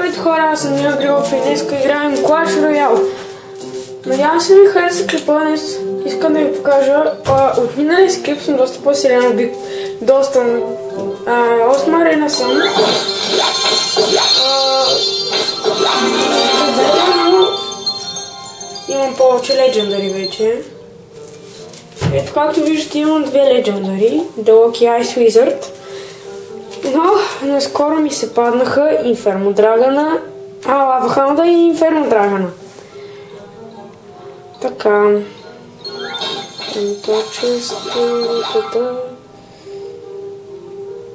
Здравейте хора, аз съм Нио Грилов и днес играем Clash Royale. Надявам се да ви хареса клипа. Днес искам да ви покажа. От миналия си клип съм доста по-силен, доста 8 арена съм. Имам повече легендари вече. Ето както виждате имам 2 легендари, The Lucky Ice Wizard. Но наскоро ми се паднаха Инферно Драгана, Лава Хаунда и Инферно Драгана. Така.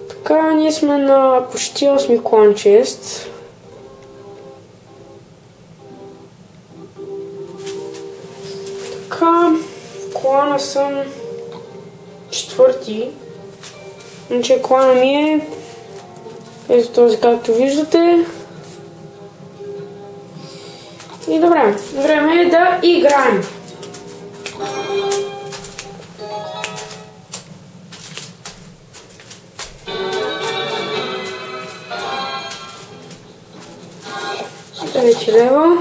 Така, ние сме на почти 8 клан чест. Така, в клана съм 4-ти. Значи клана ми е ето този, както виждате. И добре, време е да играем. Вече лева.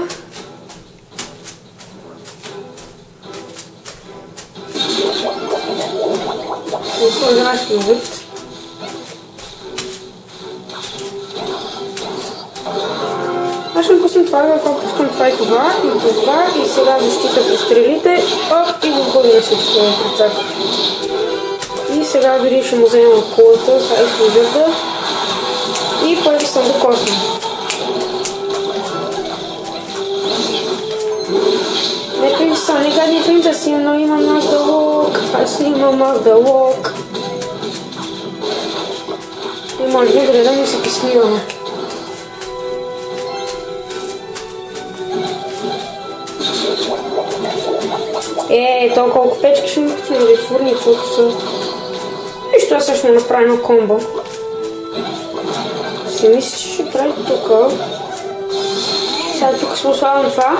Аз ще пусна това, ако пускам това и това, и сега защита по стрелите, и го бъде се това прецак. И сега дори ще му вземем от кулата, сега и служата, и първи съм да косна. Не принцеса, не гадни принцеси, но имам Мазда Лок, аз имам Мазда Лок. И може би да ми се кисливаме. То колко печки ще ми пътим да ви фурни, каквото са. Нищо, аз ще направя едно комбо. Си мисля, че ще прави тук. Сега тук сме ославам това.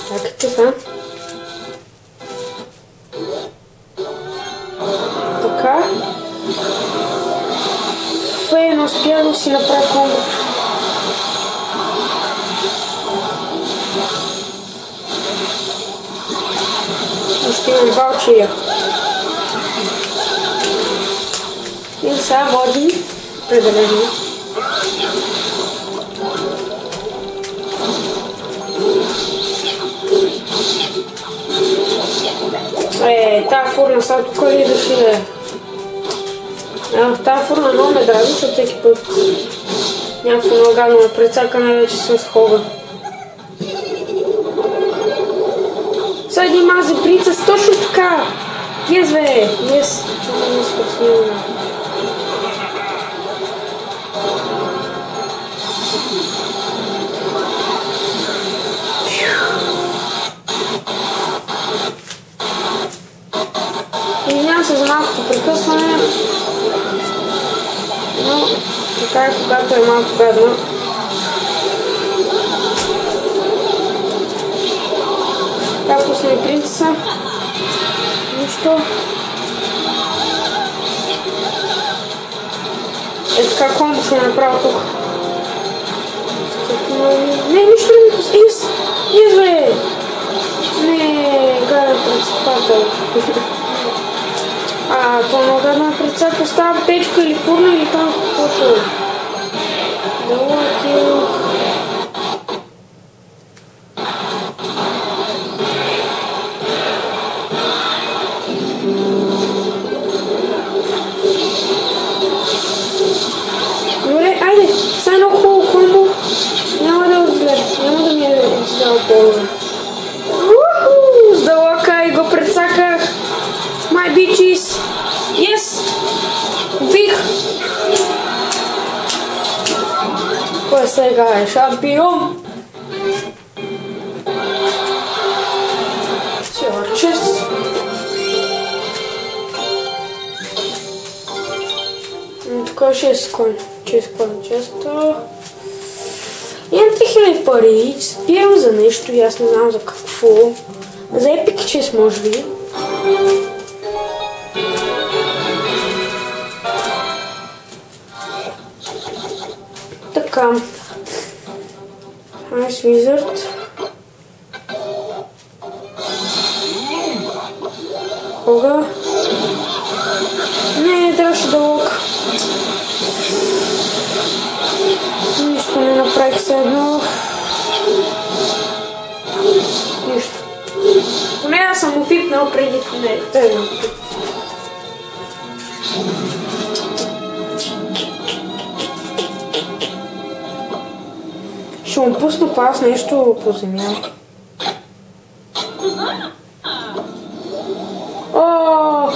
Чакайте сега. Така. Не успя да си направя комбо. Още имам ваучерия. И сега водим определено. Тая фурна сега тук ли да ще е? Тая фурна много ме дрази, защото всеки път някакво налагано ме прецакане, вече съм с хога. Сега един мази принцес, точно така! Yes, бе! Yes! Чудо ми спасни. Извинявам се за малкото прекъсване. Но така е, когато е малко гадно. Така пусна и принцеса. Нищо. Така комбо ще направя тук. Не, нищо не ми пусна. Yes, бе! Не, гаден предсипател. Това много гадна предсак остава печка или фурна или там каквото е. Да лаки. Добре, айде, сега много хубаво комбо. Няма да отгледа, няма да ми е отзидал полза. С дълъка и го предсаках. My bitches! Yes! Убих! Кой сега е шампион? Silver chest. Така 6 коин. 6 коин често. Имам 3000 пари. Спирам за нещо и аз не знам за какво. За епик чест може би. така. Ice Wizard. Кога? Не, трябваше да лок. Нищо не направих се едно. Нищо. Поне аз съм го пипнал преди... Не, той го пипнал. Ще му пусна пас нещо по земя. О!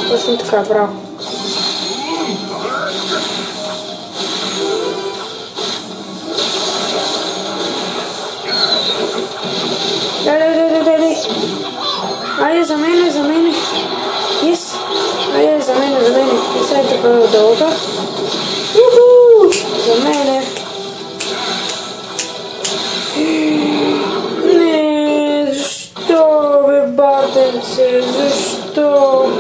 Точно така, браво. Дай. Айде за мене. Yes. Айде за мене. И сега така дълга. Уху! За мене. Не, защо бе, батенце? Защо?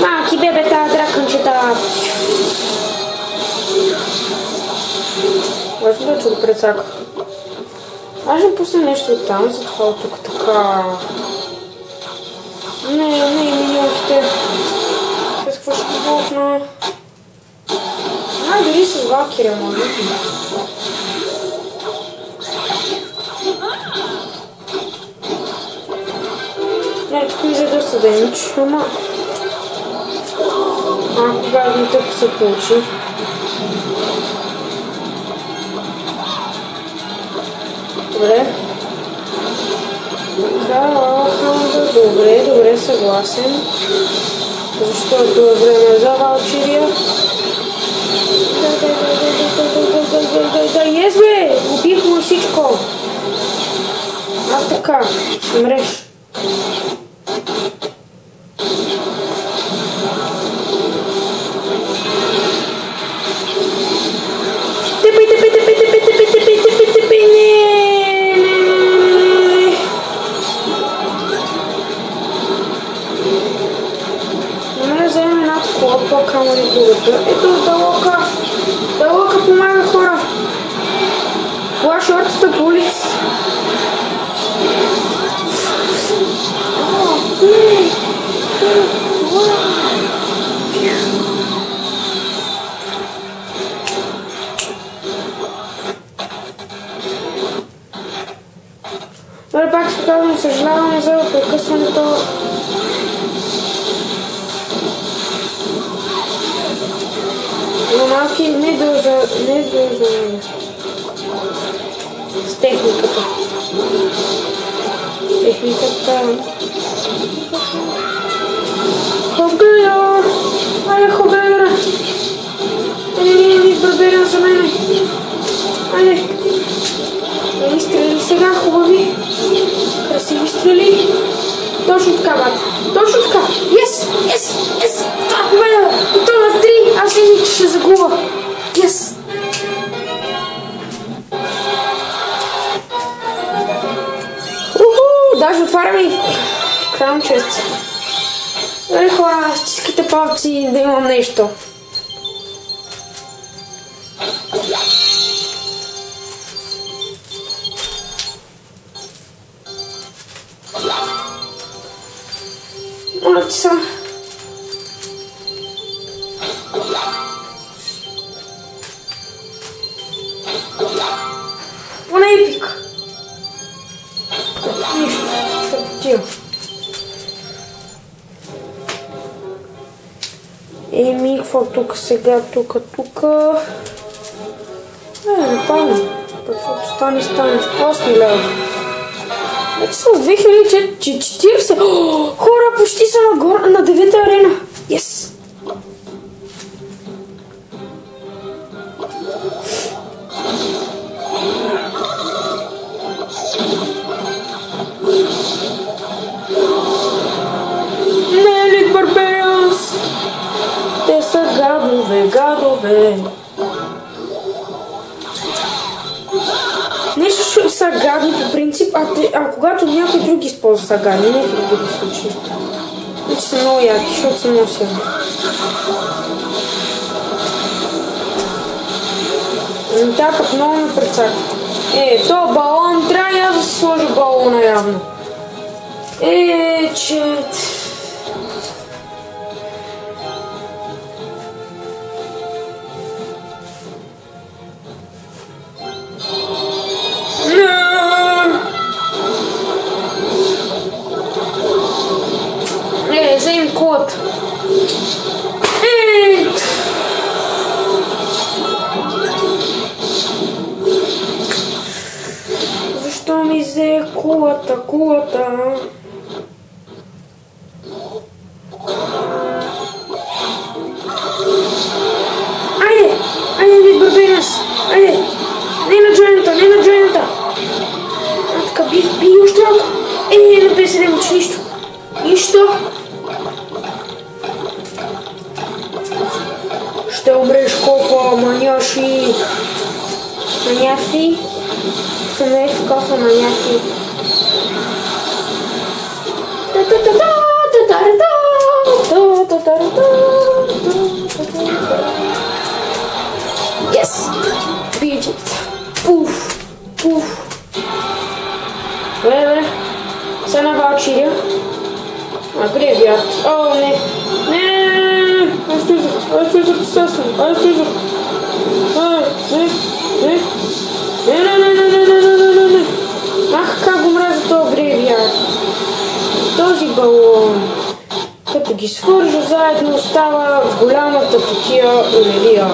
Малки бебета, дракончета. Важно да чух прецаках. Аз ще пусна нещо от там, затова от тук така. Не, миньонките. С какво ще блокна? Дори с валкиря, може. Не, тук ми за доста демидж, ама... Когато ми тъпо се получи. Добре. Добре, съгласен. Защото е време за валчирия. Дай, ес бе! Убих му всичко. Така, ще мреш. Камъни другата. Ето Далока помага, хора. Това шортата по улицата. Добре, пак се казвам, съжалявам за прекъсването. Но малки не дължа мене. С техниката. Хогайо! Айде, Хогайора! Не, барберен за мене. Айде. Ели стрели сега, хубави. Красиви стрели. Точно така, бат. Точно така. Yes! Това победа! И то на 3. Аз мислих, че ще загуба. Yes! Даже отваряме и Crown Chest. Добре, хора, стискате палци да имам нещо. Моля ти са. Поне епик. Нищо. Тъпотия. Еми, какво тук сега? Тук. Не памня. Каквото стане. 8 лева. Вече съм с 2040. Хора, почти са на 9-та арена. Yes! Не, Elite Barbarians! Те са гадове. Не че са гадни по принцип, а когато някой друг използва са гадни, не в други случаи. Значи са много яки, защото са много силни. Така, много ме прецаква. То балон, трябва я да си сложа балона явно. Чет. Вземи колата. Защо ми взе кулата? Айде, ви бърбей нас! Айде! Не на джойната! Така, би още малко! На 57 учи нищо! Ще умреш, кофа, маняши! Маняфи? Съмех кофа, маняфи. Yes! Бейджет! Пуф! Добре. Сега на валчирия. Грейвярд. О, не! Айстуизърт, естествено! Айстуизърт! Не! Ах, как го мразя този грейвярд! Този балон, като ги свържа заедно, остава голямата тотия олелия.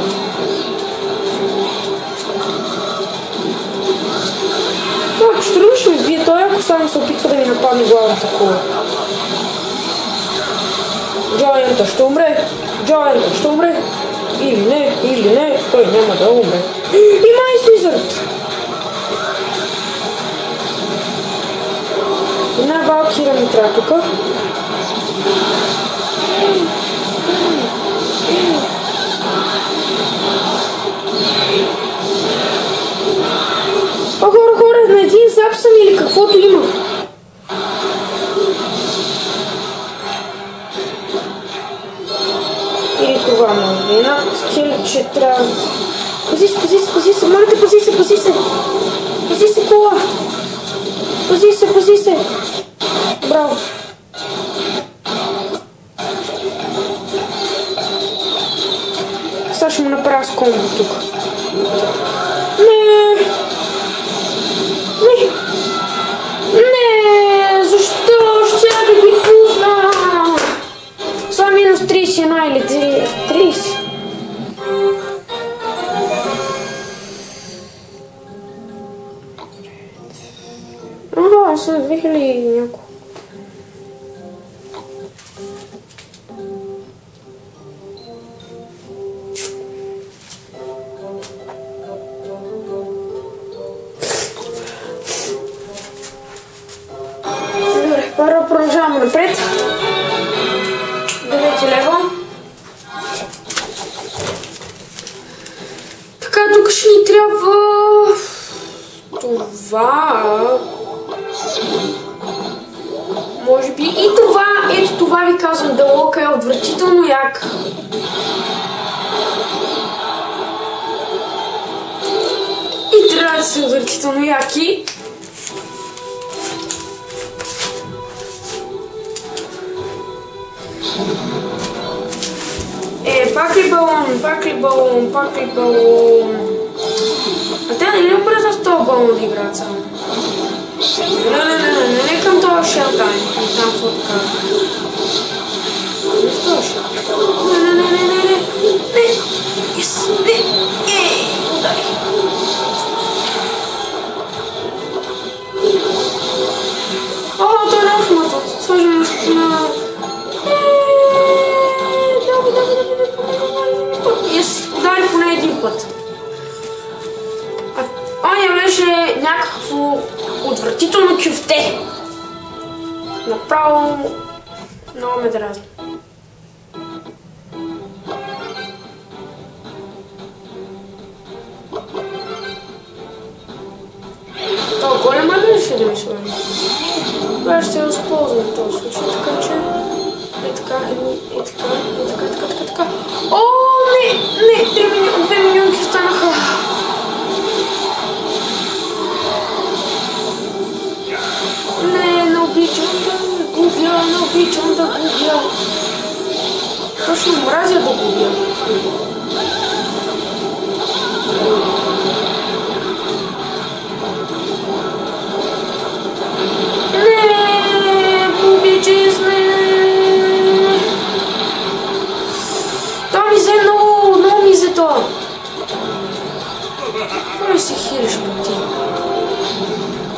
Ако ще руши ми бие той, ако само се опитва да ми нападне главната кола. Джойнта ще умре! Или не, той няма да умре. Има Айстуизърт! Една валкира ми трябва тук. Хора, на един зап съм или каквото има. Или това може би. Една скелетче трябва. Пази се, моля те, пази се. Пази се, кола. Пази се. Браво. Сега ще му направя с комбо тук. Не, защо ще да ги пусна? Са минус 31 или 30. Аз съм 2000 няколко. Добре, продължаваме напред. 9 лева. Така, тук ще ни трябва това. Може би и това, ето това ви казвам, да лока е отвратително як. И трябва да са отвратително яки. Пак ли балон? А те не ли обръзва с този балон да играят само? Не към този шелтайн, там фотка. Не с този шелтайн. Не. Yes, не. Удари. Той не автоматът. Сложим на... Удари поне един път. Оня беше някакво отвратително кюфте. Направо много ме дразни. голема беше да ми свърна. Това ще се използвам в този случай, така че... Е така. О, не, 2 милионки станаха. Не обичам да губя. Точно мразя да губя. Много ми взе това. Кой си хилиш по ти?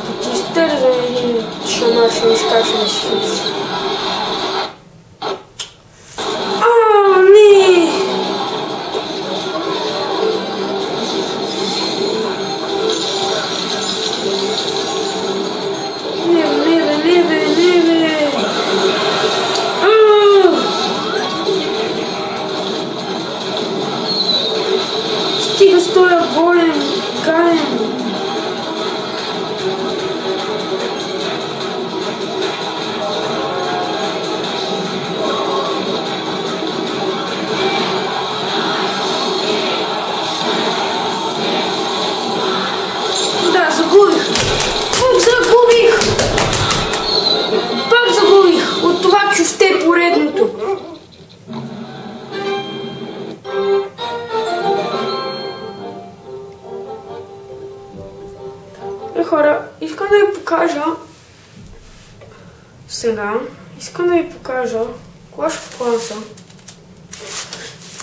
По ти изтерза един шамар, ще ми скача да си хилиш. Не! Не бе! Стига с този болен, гаден. Да, загубих. Пак загубих от това чувте поредното. Хора, искам да ви покажа сега, Clash of Clans.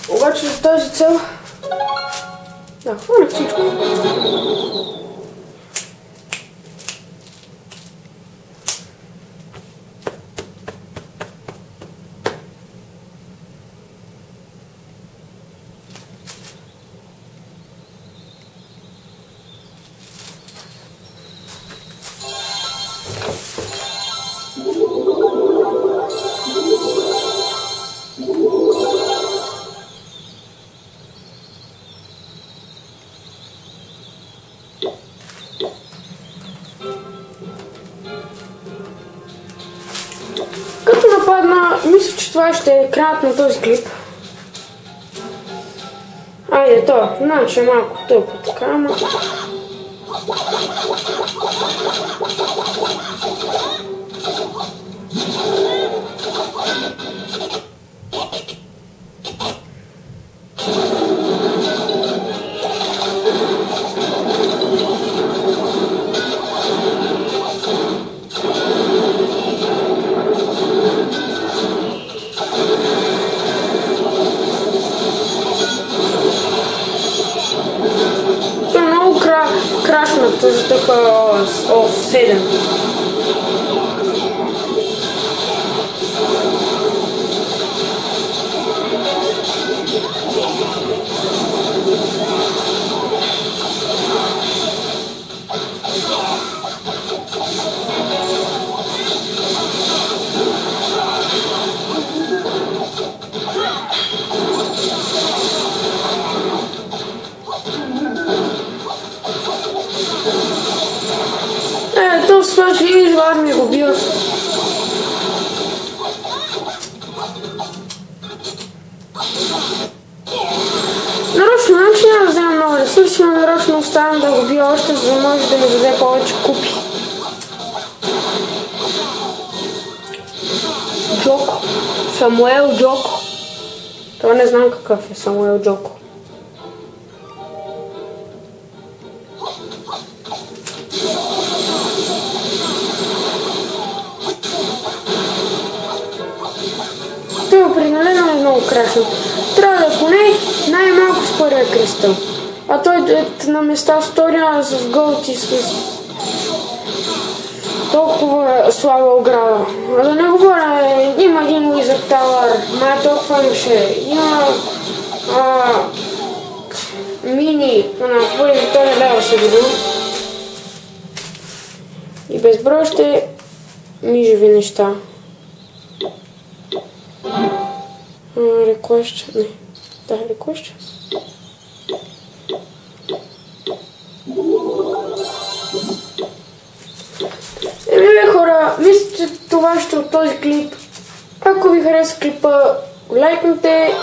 Обаче за тази цел, да, хванах всичко. Като нападна, мисля, че това ще е краят на този клип. Айде, то, знам, че е малко тъпо така, ама... крашнато за така 7. Това ще видиш, армия го бива. Нарочно, значи няма да взема много ресурси, но нарочно оставям да го бия още, за да може да ми даде повече купи. Джоко. Самуел Джоко. Това не знам какъв е Самуел Джоко. Той определено е много крашен. Трябва да поне най-малко с първия кристал. А той на места сторя с голти с толкова слаба ограда. А да не говоря, има един Wizard Tower, май толкова имаше. Има мини на първи втори лева се видим. И безброй още мижеви неща. Request, не. Да, request. това ще от този клип. Ако ви хареса клипа, лайкнете,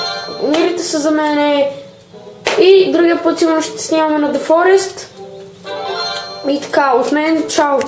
мирите се за мене и другия път сигурно ще снимаме на The Forest. И така, от мен, чао!